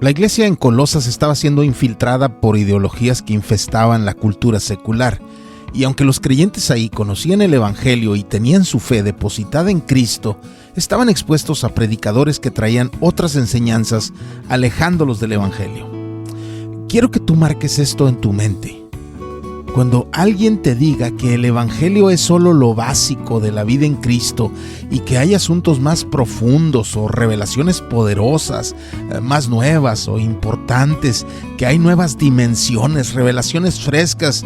La iglesia en Colosas estaba siendo infiltrada por ideologías que infestaban la cultura secular, y aunque los creyentes ahí conocían el Evangelio y tenían su fe depositada en Cristo, estaban expuestos a predicadores que traían otras enseñanzas alejándolos del Evangelio. Quiero que tú marques esto en tu mente. Cuando alguien te diga que el Evangelio es solo lo básico de la vida en Cristo y que hay asuntos más profundos o revelaciones poderosas, más nuevas o importantes, que hay nuevas dimensiones, revelaciones frescas,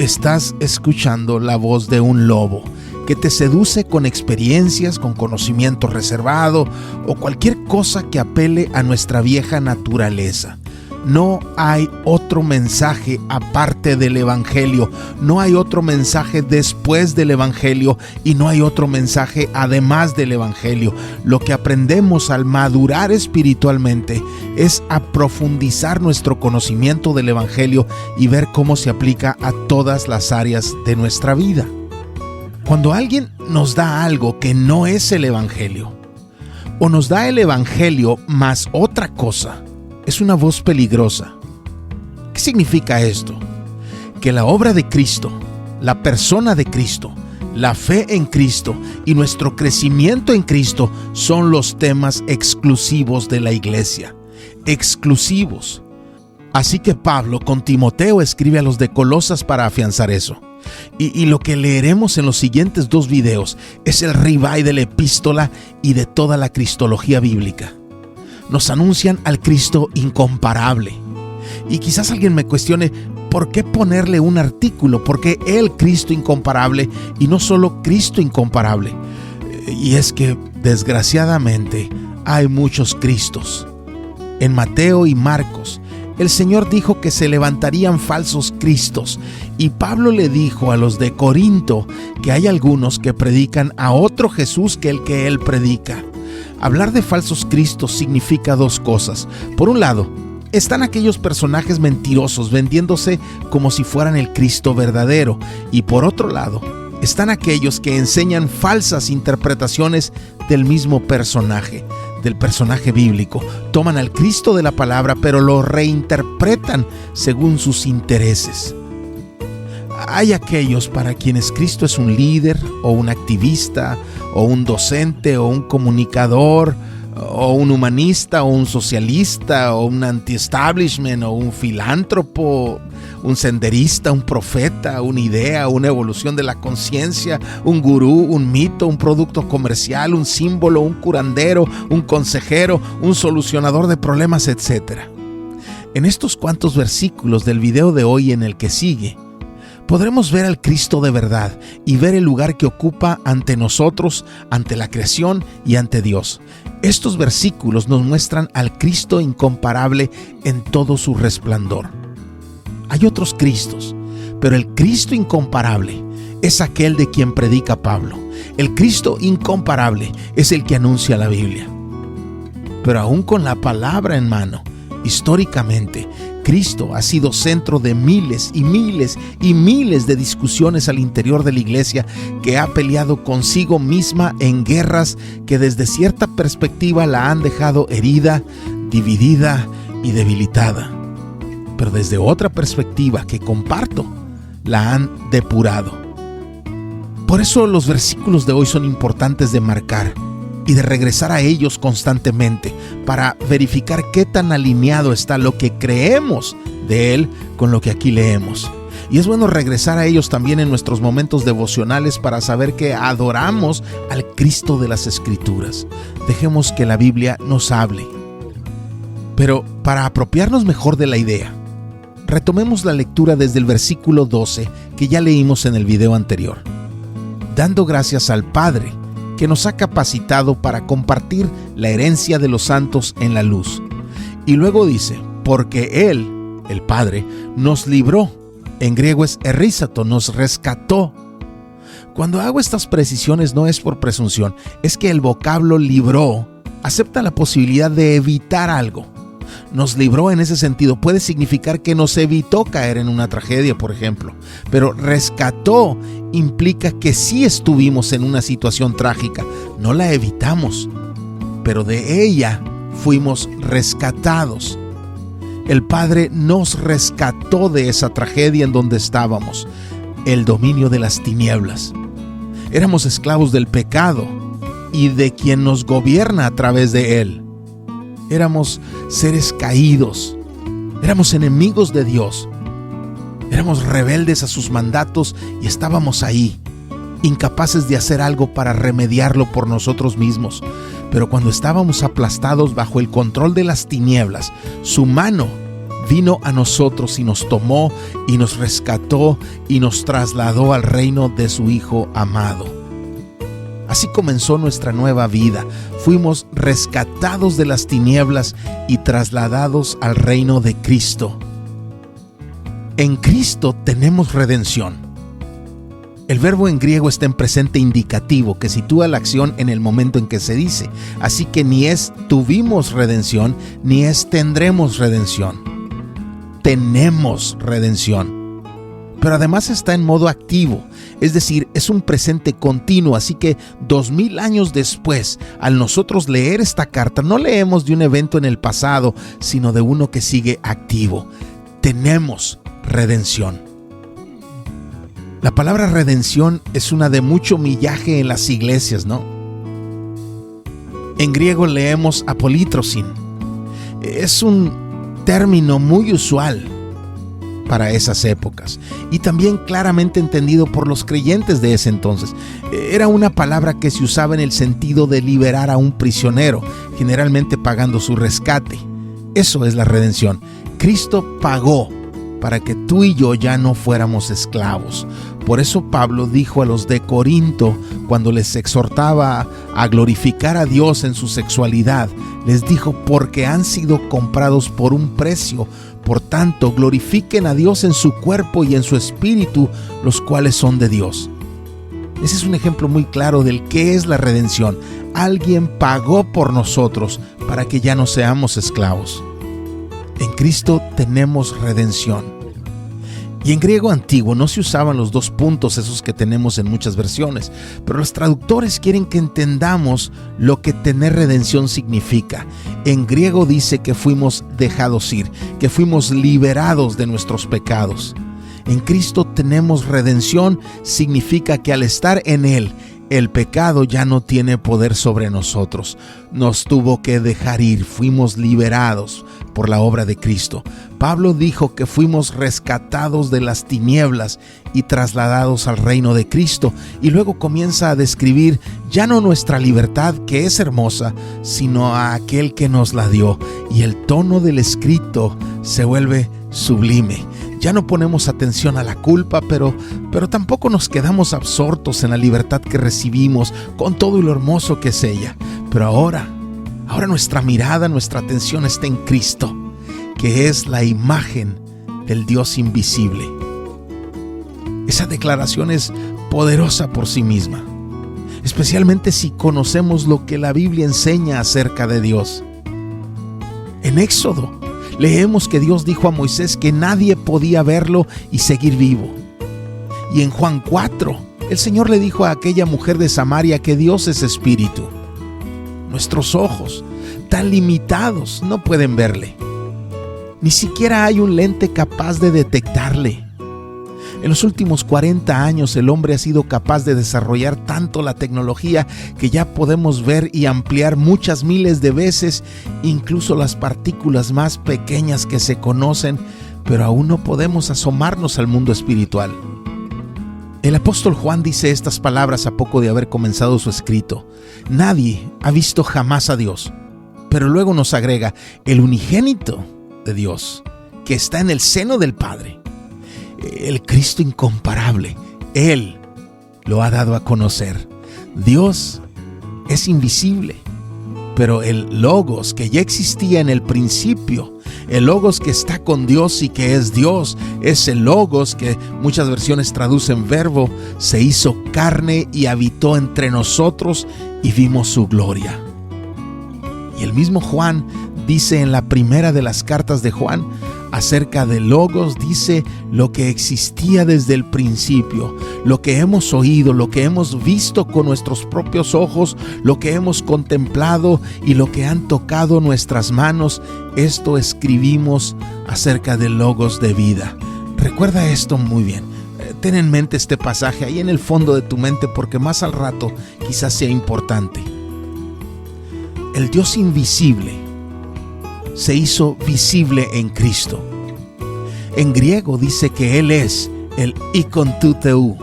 estás escuchando la voz de un lobo que te seduce con experiencias, con conocimiento reservado o cualquier cosa que apele a nuestra vieja naturaleza. No hay otro mensaje aparte del Evangelio, no hay otro mensaje después del Evangelio y no hay otro mensaje además del Evangelio. Lo que aprendemos al madurar espiritualmente es a profundizar nuestro conocimiento del Evangelio y ver cómo se aplica a todas las áreas de nuestra vida. Cuando alguien nos da algo que no es el Evangelio, o nos da el Evangelio más otra cosa, es una voz peligrosa. ¿Qué significa esto? Que la obra de Cristo, la persona de Cristo, la fe en Cristo y nuestro crecimiento en Cristo son los temas exclusivos de la iglesia. Exclusivos. Así que Pablo con Timoteo escribe a los de Colosas para afianzar eso. Y lo que leeremos en los siguientes 2 videos es el ribeye de la epístola y de toda la cristología bíblica. Nos anuncian al Cristo incomparable. Y quizás alguien me cuestione, ¿por qué ponerle un artículo? ¿Por qué el Cristo incomparable y no solo Cristo incomparable? Y es que, desgraciadamente, hay muchos Cristos. En Mateo y Marcos, el Señor dijo que se levantarían falsos Cristos, y Pablo le dijo a los de Corinto que hay algunos que predican a otro Jesús que el que él predica. Hablar de falsos cristos significa 2 cosas. Por un lado, están aquellos personajes mentirosos vendiéndose como si fueran el Cristo verdadero. Y por otro lado, están aquellos que enseñan falsas interpretaciones del mismo personaje, del personaje bíblico. Toman al Cristo de la palabra, pero lo reinterpretan según sus intereses. Hay aquellos para quienes Cristo es un líder o un activista o un docente o un comunicador o un humanista o un socialista o un anti-establishment o un filántropo, un senderista, un profeta, una idea, una evolución de la conciencia, un gurú, un mito, un producto comercial, un símbolo, un curandero, un consejero, un solucionador de problemas, etc. En estos cuantos versículos del video de hoy en el que sigue, podremos ver al Cristo de verdad y ver el lugar que ocupa ante nosotros, ante la creación y ante Dios. Estos versículos nos muestran al Cristo incomparable en todo su resplandor. Hay otros Cristos, pero el Cristo incomparable es aquel de quien predica Pablo. El Cristo incomparable es el que anuncia la Biblia. Pero aún con la palabra en mano, históricamente, Cristo ha sido centro de miles y miles y miles de discusiones al interior de la iglesia, que ha peleado consigo misma en guerras que desde cierta perspectiva la han dejado herida, dividida y debilitada. Pero desde otra perspectiva que comparto, la han depurado. Por eso los versículos de hoy son importantes de marcar y de regresar a ellos constantemente para verificar qué tan alineado está lo que creemos de Él con lo que aquí leemos. Y es bueno regresar a ellos también en nuestros momentos devocionales para saber que adoramos al Cristo de las Escrituras. Dejemos que la Biblia nos hable. Pero para apropiarnos mejor de la idea, retomemos la lectura desde el versículo 12 que ya leímos en el video anterior. Dando gracias al Padre, que nos ha capacitado para compartir la herencia de los santos en la luz. Y luego dice, porque Él, el Padre, nos libró. En griego es errízato, nos rescató. Cuando hago estas precisiones no es por presunción, es que el vocablo libró acepta la posibilidad de evitar algo. Nos libró en ese sentido puede significar que nos evitó caer en una tragedia, por ejemplo. Pero rescató implica que sí estuvimos en una situación trágica, no la evitamos, pero de ella fuimos rescatados. El Padre nos rescató de esa tragedia en donde estábamos, el dominio de las tinieblas. Éramos esclavos del pecado y de quien nos gobierna a través de él. Éramos seres caídos, éramos enemigos de Dios, éramos rebeldes a sus mandatos y estábamos ahí, incapaces de hacer algo para remediarlo por nosotros mismos. Pero cuando estábamos aplastados bajo el control de las tinieblas, su mano vino a nosotros y nos tomó y nos rescató y nos trasladó al reino de su Hijo amado. Así comenzó nuestra nueva vida. Fuimos rescatados de las tinieblas y trasladados al reino de Cristo. En Cristo tenemos redención. El verbo en griego está en presente indicativo que sitúa la acción en el momento en que se dice. Así que ni es tuvimos redención, ni es tendremos redención. Tenemos redención. Pero además está en modo activo, es decir, es un presente continuo. Así que 2000 años después, al nosotros leer esta carta, no leemos de un evento en el pasado, sino de uno que sigue activo. Tenemos redención. La palabra redención es una de mucho millaje en las iglesias, ¿no? En griego leemos apolítrosin. Es un término muy usual para esas épocas y también claramente entendido por los creyentes de ese entonces. Era una palabra que se usaba en el sentido de liberar a un prisionero, generalmente pagando su rescate. Eso es la redención. Cristo pagó para que tú y yo ya no fuéramos esclavos. Por eso Pablo dijo a los de Corinto, cuando les exhortaba a glorificar a Dios en su sexualidad, les dijo: porque han sido comprados por un precio, por tanto glorifiquen a Dios en su cuerpo y en su espíritu, los cuales son de Dios. Ese es un ejemplo muy claro del qué es la redención. Alguien pagó por nosotros para que ya no seamos esclavos. En Cristo tenemos redención. Y en griego antiguo no se usaban los dos puntos esos que tenemos en muchas versiones, pero los traductores quieren que entendamos lo que tener redención significa. En griego dice que fuimos dejados ir, que fuimos liberados de nuestros pecados. En Cristo tenemos redención, significa que al estar en Él, el pecado ya no tiene poder sobre nosotros. Nos tuvo que dejar ir, fuimos liberados por la obra de Cristo. Pablo dijo que fuimos rescatados de las tinieblas y trasladados al reino de Cristo, y luego comienza a describir ya no nuestra libertad, que es hermosa, sino a aquel que nos la dio, y el tono del escrito se vuelve sublime. Ya no ponemos atención a la culpa, pero tampoco nos quedamos absortos en la libertad que recibimos con todo lo hermoso que es ella. Pero ahora nuestra mirada, nuestra atención está en Cristo, que es la imagen del Dios invisible. Esa declaración es poderosa por sí misma, especialmente si conocemos lo que la Biblia enseña acerca de Dios. En Éxodo leemos que Dios dijo a Moisés que nadie podía verlo y seguir vivo. Y en Juan 4, el Señor le dijo a aquella mujer de Samaria que Dios es espíritu. Nuestros ojos, tan limitados, no pueden verle. Ni siquiera hay un lente capaz de detectarle. En los últimos 40 años el hombre ha sido capaz de desarrollar tanto la tecnología que ya podemos ver y ampliar muchas miles de veces, incluso las partículas más pequeñas que se conocen, pero aún no podemos asomarnos al mundo espiritual. El apóstol Juan dice estas palabras a poco de haber comenzado su escrito: nadie ha visto jamás a Dios. Pero luego nos agrega: el unigénito de Dios, que está en el seno del Padre. El Cristo incomparable, Él lo ha dado a conocer. Dios es invisible, pero el Logos que ya existía en el principio, el Logos que está con Dios y que es Dios, ese Logos que muchas versiones traducen verbo, se hizo carne y habitó entre nosotros y vimos su gloria. Y el mismo Juan dice en la primera de las cartas de Juan: Acerca del Logos dice lo que existía desde el principio, lo que hemos oído, lo que hemos visto con nuestros propios ojos, lo que hemos contemplado y lo que han tocado nuestras manos. Esto escribimos acerca del Logos de vida. Recuerda esto muy bien. Ten en mente este pasaje ahí en el fondo de tu mente, porque más al rato quizás sea importante. El Dios invisible se hizo visible en Cristo. En griego dice que Él es el ikon tu theou,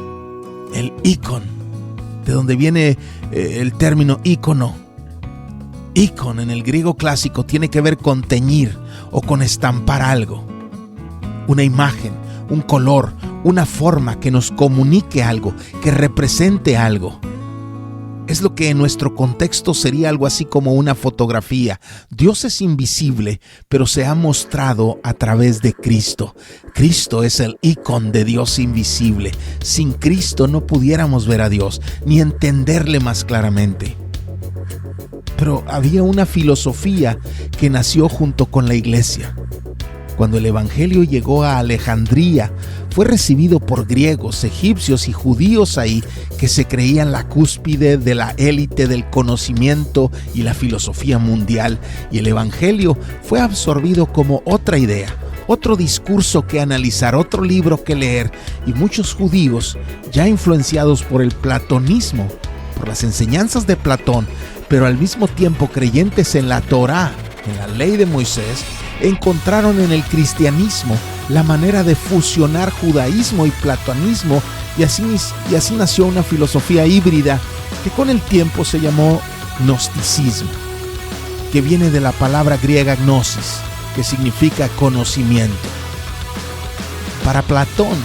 el ikon, de donde viene el término ícono. Ikon en el griego clásico tiene que ver con teñir o con estampar algo, una imagen, un color, una forma que nos comunique algo, que represente algo. Es lo que en nuestro contexto sería algo así como una fotografía. Dios es invisible, pero se ha mostrado a través de Cristo. Cristo es el ícono de Dios invisible. Sin Cristo no pudiéramos ver a Dios, ni entenderle más claramente. Pero había una filosofía que nació junto con la iglesia. Cuando el Evangelio llegó a Alejandría, fue recibido por griegos, egipcios y judíos ahí que se creían la cúspide de la élite del conocimiento y la filosofía mundial, y el Evangelio fue absorbido como otra idea, otro discurso que analizar, otro libro que leer, y muchos judíos, ya influenciados por el platonismo, por las enseñanzas de Platón, pero al mismo tiempo creyentes en la Torá, en la ley de Moisés, encontraron en el cristianismo la manera de fusionar judaísmo y platonismo, y así nació una filosofía híbrida que con el tiempo se llamó gnosticismo, que viene de la palabra griega gnosis, que significa conocimiento. Para Platón,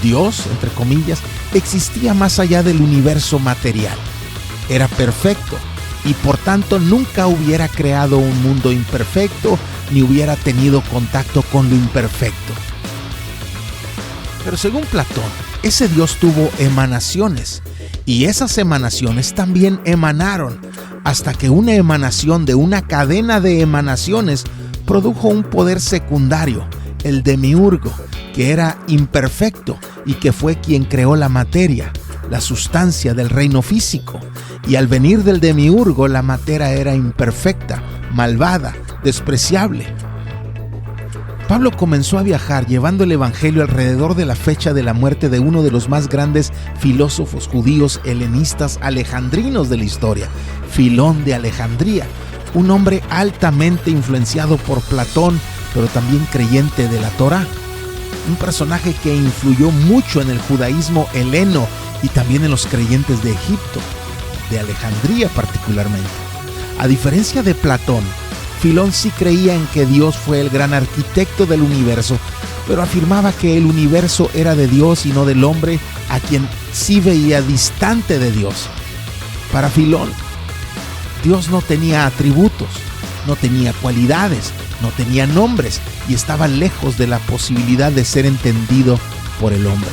Dios, entre comillas, existía más allá del universo material. Era perfecto y por tanto nunca hubiera creado un mundo imperfecto ni hubiera tenido contacto con lo imperfecto. Pero según Platón, ese Dios tuvo emanaciones, y esas emanaciones también emanaron, hasta que una emanación de una cadena de emanaciones produjo un poder secundario, el demiurgo, que era imperfecto y que fue quien creó la materia, la sustancia del reino físico. Y al venir del demiurgo, la materia era imperfecta, malvada, despreciable. Pablo comenzó a viajar llevando el Evangelio alrededor de la fecha de la muerte de uno de los más grandes filósofos judíos helenistas alejandrinos de la historia, Filón de Alejandría, un hombre altamente influenciado por Platón, pero también creyente de la Torá. Un personaje que influyó mucho en el judaísmo heleno y también en los creyentes de Egipto, de Alejandría particularmente. A diferencia de Platón, Filón sí creía en que Dios fue el gran arquitecto del universo, pero afirmaba que el universo era de Dios y no del hombre, a quien sí veía distante de Dios. Para Filón, Dios no tenía atributos, no tenía cualidades, no tenía nombres y estaba lejos de la posibilidad de ser entendido por el hombre.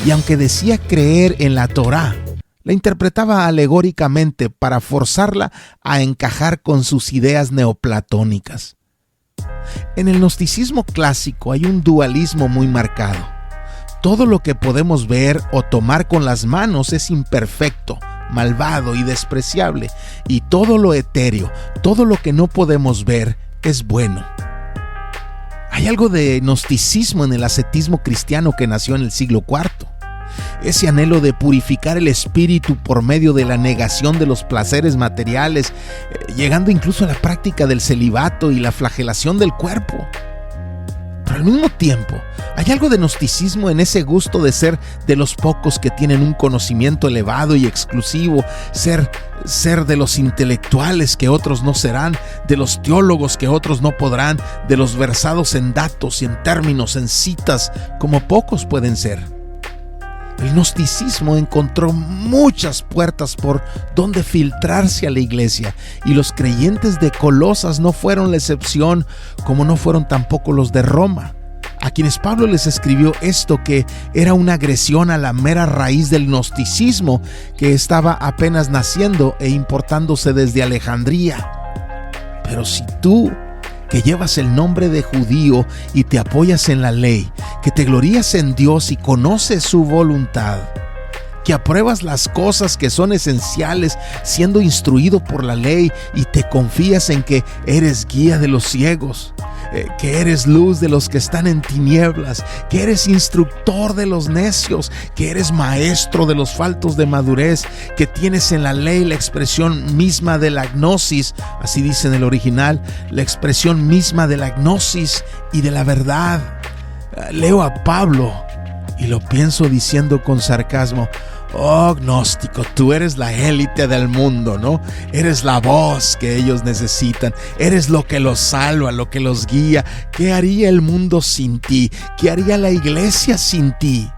Y aunque decía creer en la Torá, la interpretaba alegóricamente para forzarla a encajar con sus ideas neoplatónicas. En el gnosticismo clásico hay un dualismo muy marcado. Todo lo que podemos ver o tomar con las manos es imperfecto, malvado y despreciable, y todo lo etéreo, todo lo que no podemos ver, es bueno. Hay algo de gnosticismo en el ascetismo cristiano que nació en el siglo IV. Ese anhelo de purificar el espíritu por medio de la negación de los placeres materiales, llegando incluso a la práctica del celibato y la flagelación del cuerpo. Pero al mismo tiempo, hay algo de gnosticismo en ese gusto de ser de los pocos que tienen un conocimiento elevado y exclusivo, ser de los intelectuales que otros no serán, de los teólogos que otros no podrán, de los versados en datos y en términos, en citas, como pocos pueden ser. El gnosticismo encontró muchas puertas por donde filtrarse a la iglesia, y los creyentes de Colosas no fueron la excepción, como no fueron tampoco los de Roma, a quienes Pablo les escribió esto, que era una agresión a la mera raíz del gnosticismo que estaba apenas naciendo e importándose desde Alejandría. Pero si tú que llevas el nombre de judío y te apoyas en la ley, que te glorías en Dios y conoces su voluntad, que apruebas las cosas que son esenciales siendo instruido por la ley y te confías en que eres guía de los ciegos, que eres luz de los que están en tinieblas, que eres instructor de los necios, que eres maestro de los faltos de madurez, que tienes en la ley la expresión misma de la gnosis, así dice en el original, la expresión misma de la gnosis y de la verdad. Leo a Pablo y lo pienso diciendo con sarcasmo: oh, gnóstico, tú eres la élite del mundo, ¿no? Eres la voz que ellos necesitan. Eres lo que los salva, lo que los guía. ¿Qué haría el mundo sin ti? ¿Qué haría la iglesia sin ti?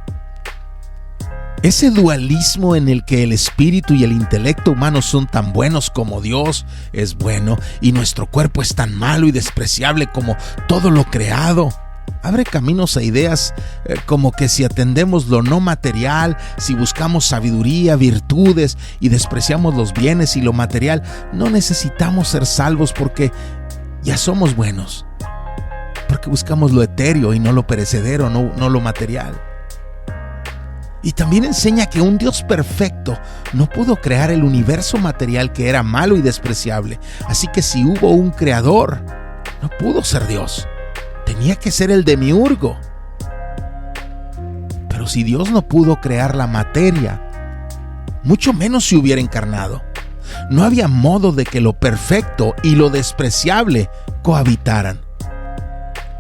Ese dualismo en el que el espíritu y el intelecto humano son tan buenos como Dios es bueno y nuestro cuerpo es tan malo y despreciable como todo lo creado, abre caminos a ideas como que si atendemos lo no material, si buscamos sabiduría, virtudes y despreciamos los bienes y lo material, no necesitamos ser salvos porque ya somos buenos, porque buscamos lo etéreo y no lo perecedero, no lo material. Y también enseña que un Dios perfecto no pudo crear el universo material que era malo y despreciable, así que si hubo un creador, no pudo ser Dios. Tenía que ser el demiurgo. Pero si Dios no pudo crear la materia, mucho menos si hubiera encarnado. No había modo de que lo perfecto y lo despreciable cohabitaran.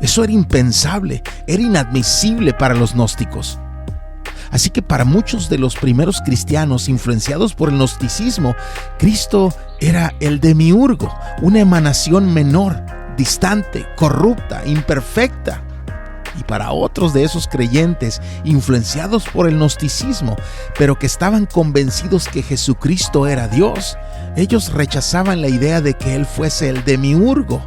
Eso era impensable, era inadmisible para los gnósticos. Así que para muchos de los primeros cristianos influenciados por el gnosticismo, Cristo era el demiurgo, una emanación menor, distante, corrupta, imperfecta. Y para otros de esos creyentes influenciados por el gnosticismo, pero que estaban convencidos que Jesucristo era Dios, ellos rechazaban la idea de que Él fuese el demiurgo.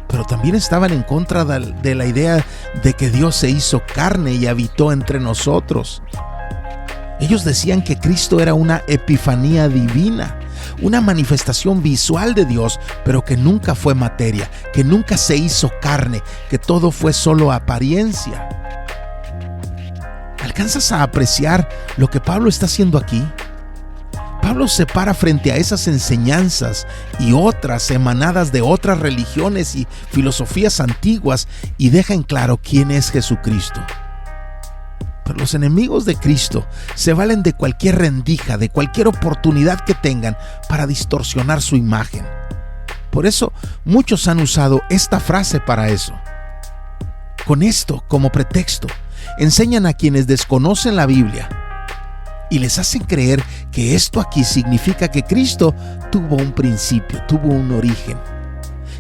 Pero también estaban en contra de la idea de que Dios se hizo carne y habitó entre nosotros. Ellos decían que Cristo era una epifanía divina, una manifestación visual de Dios, pero que nunca fue materia, que nunca se hizo carne, que todo fue solo apariencia. ¿Alcanzas a apreciar lo que Pablo está haciendo aquí? Pablo se para frente a esas enseñanzas y otras emanadas de otras religiones y filosofías antiguas y deja en claro quién es Jesucristo. Pero los enemigos de Cristo se valen de cualquier rendija, de cualquier oportunidad que tengan para distorsionar su imagen. Por eso muchos han usado esta frase para eso. Con esto como pretexto, enseñan a quienes desconocen la Biblia y les hacen creer que esto aquí significa que Cristo tuvo un principio, tuvo un origen,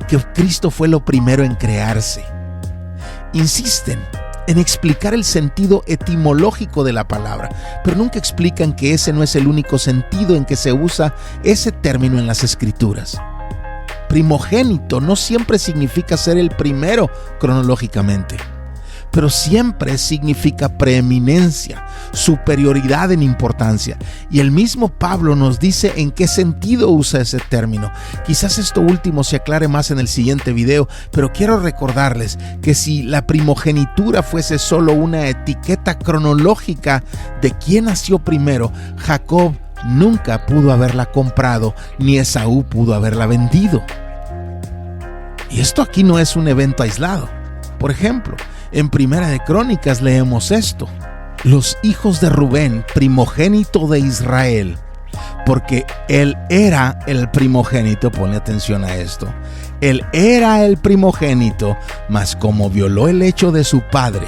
que Cristo fue lo primero en crearse. Insisten en explicar el sentido etimológico de la palabra, pero nunca explican que ese no es el único sentido en que se usa ese término en las Escrituras. Primogénito no siempre significa ser el primero cronológicamente, pero siempre significa preeminencia, superioridad en importancia. Y el mismo Pablo nos dice en qué sentido usa ese término. Quizás esto último se aclare más en el siguiente video, pero quiero recordarles que si la primogenitura fuese solo una etiqueta cronológica de quién nació primero, Jacob nunca pudo haberla comprado, ni Esaú pudo haberla vendido. Y esto aquí no es un evento aislado. Por ejemplo, en Primera de Crónicas leemos esto: los hijos de Rubén, primogénito de Israel, porque él era el primogénito, ponle atención a esto, él era el primogénito, mas como violó el hecho de su padre,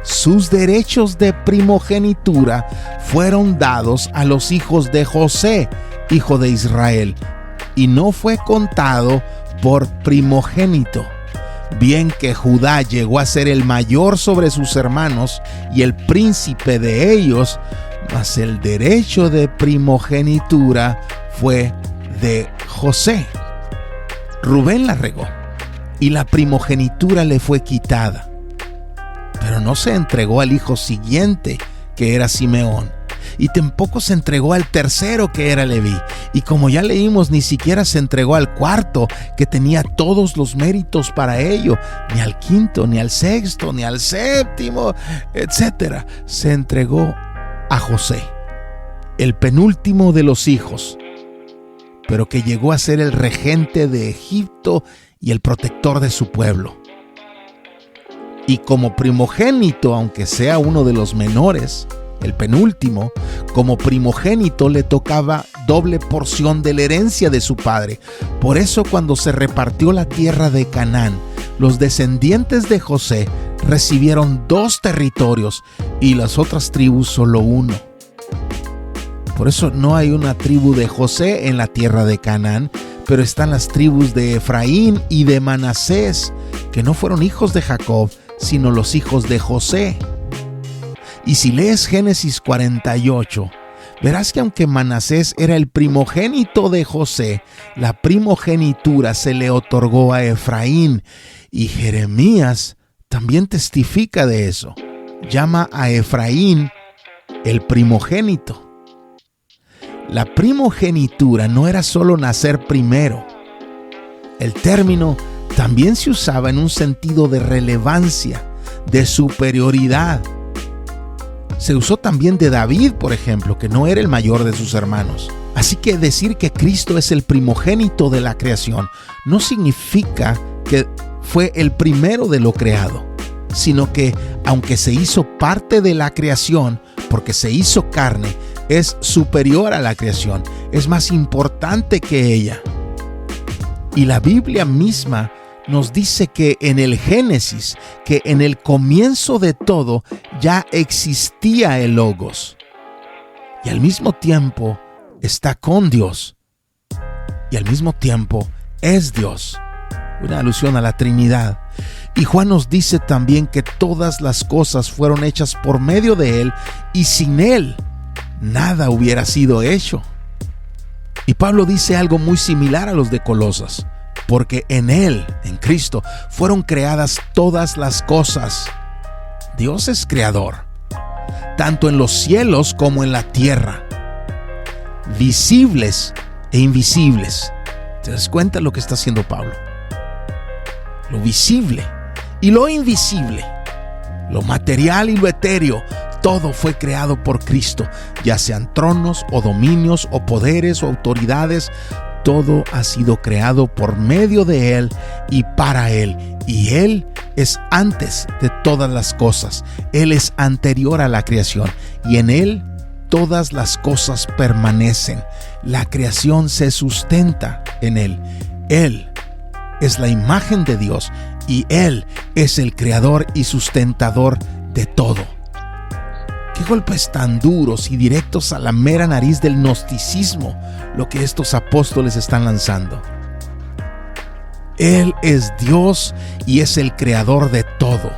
sus derechos de primogenitura fueron dados a los hijos de José, hijo de Israel, y no fue contado por primogénito. Bien que Judá llegó a ser el mayor sobre sus hermanos y el príncipe de ellos, mas el derecho de primogenitura fue de José. Rubén la regó y la primogenitura le fue quitada, pero no se entregó al hijo siguiente, que era Simeón. y tampoco se entregó al tercero, que era Leví. Y como ya leímos, ni siquiera se entregó al cuarto, que tenía todos los méritos para ello, ni al quinto, ni al sexto, ni al séptimo, etc. Se entregó a José, el penúltimo de los hijos, pero que llegó a ser el regente de Egipto y el protector de su pueblo. Y como primogénito, aunque sea uno de los menores, el penúltimo, como primogénito le tocaba doble porción de la herencia de su padre. Por eso, cuando se repartió la tierra de Canaán, los descendientes de José recibieron 2 territorios y las otras tribus solo uno. Por eso no hay una tribu de José en la tierra de Canaán, pero están las tribus de Efraín y de Manasés, que no fueron hijos de Jacob, sino los hijos de José. Y si lees Génesis 48, verás que aunque Manasés era el primogénito de José, la primogenitura se le otorgó a Efraín, y Jeremías también testifica de eso. Llama a Efraín el primogénito. La primogenitura no era solo nacer primero. El término también se usaba en un sentido de relevancia, de superioridad. Se usó también de David, por ejemplo, que no era el mayor de sus hermanos. Así que decir que Cristo es el primogénito de la creación no significa que fue el primero de lo creado, sino que aunque se hizo parte de la creación, porque se hizo carne, es superior a la creación, es más importante que ella. Y la Biblia misma nos dice que en el Génesis, que en el comienzo de todo ya existía el Logos. Y al mismo tiempo está con Dios. Y al mismo tiempo es Dios. Una alusión a la Trinidad. Y Juan nos dice también que todas las cosas fueron hechas por medio de Él, y sin Él nada hubiera sido hecho. Y Pablo dice algo muy similar a los de Colosas. Porque en Él, en Cristo, fueron creadas todas las cosas. Dios es creador, tanto en los cielos como en la tierra, visibles e invisibles. ¿Te das cuenta lo que está haciendo Pablo? Lo visible y lo invisible, lo material y lo etéreo, todo fue creado por Cristo, ya sean tronos o dominios o poderes o autoridades. Todo ha sido creado por medio de Él y para Él. Y Él es antes de todas las cosas. Él es anterior a la creación. Y en Él todas las cosas permanecen. La creación se sustenta en Él. Él es la imagen de Dios. Y Él es el creador y sustentador de todo. Qué golpes tan duros y directos a la mera nariz del gnosticismo lo que estos apóstoles están lanzando. Él es Dios y es el creador de todo.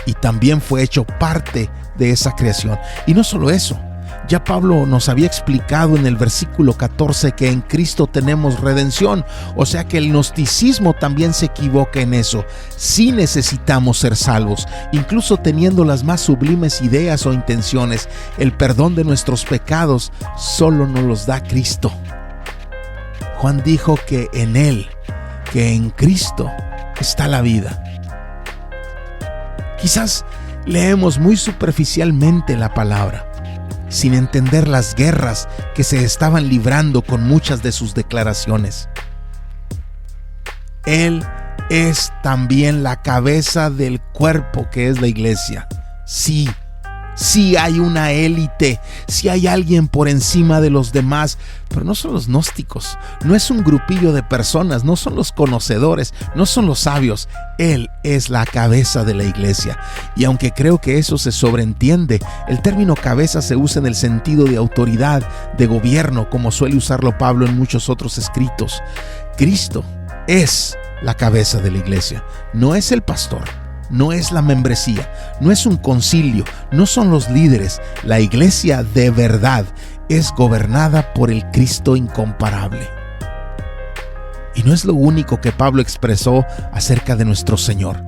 Y también fue hecho parte de esa creación. Y no solo eso, ya Pablo nos había explicado en el versículo 14 que en Cristo tenemos redención. O sea que el gnosticismo también se equivoca en eso. Sí necesitamos ser salvos, incluso teniendo las más sublimes ideas o intenciones. El perdón de nuestros pecados solo nos los da Cristo. Juan dijo que en Él, que en Cristo está la vida. Quizás leemos muy superficialmente la palabra, sin entender las guerras que se estaban librando con muchas de sus declaraciones. Él es también la cabeza del cuerpo que es la iglesia. Sí hay una élite, sí hay alguien por encima de los demás, pero no son los gnósticos, no es un grupillo de personas, no son los conocedores, no son los sabios. Él es la cabeza de la iglesia. Y aunque creo que eso se sobreentiende, el término cabeza se usa en el sentido de autoridad, de gobierno, como suele usarlo Pablo en muchos otros escritos. Cristo es la cabeza de la iglesia, no es el pastor. No es la membresía, no es un concilio, no son los líderes. La iglesia de verdad es gobernada por el Cristo incomparable. Y no es lo único que Pablo expresó acerca de nuestro Señor.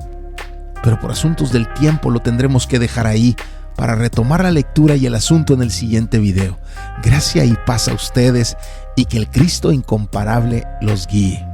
Pero por asuntos del tiempo lo tendremos que dejar ahí, para retomar la lectura y el asunto en el siguiente video. Gracia y paz a ustedes y que el Cristo incomparable los guíe.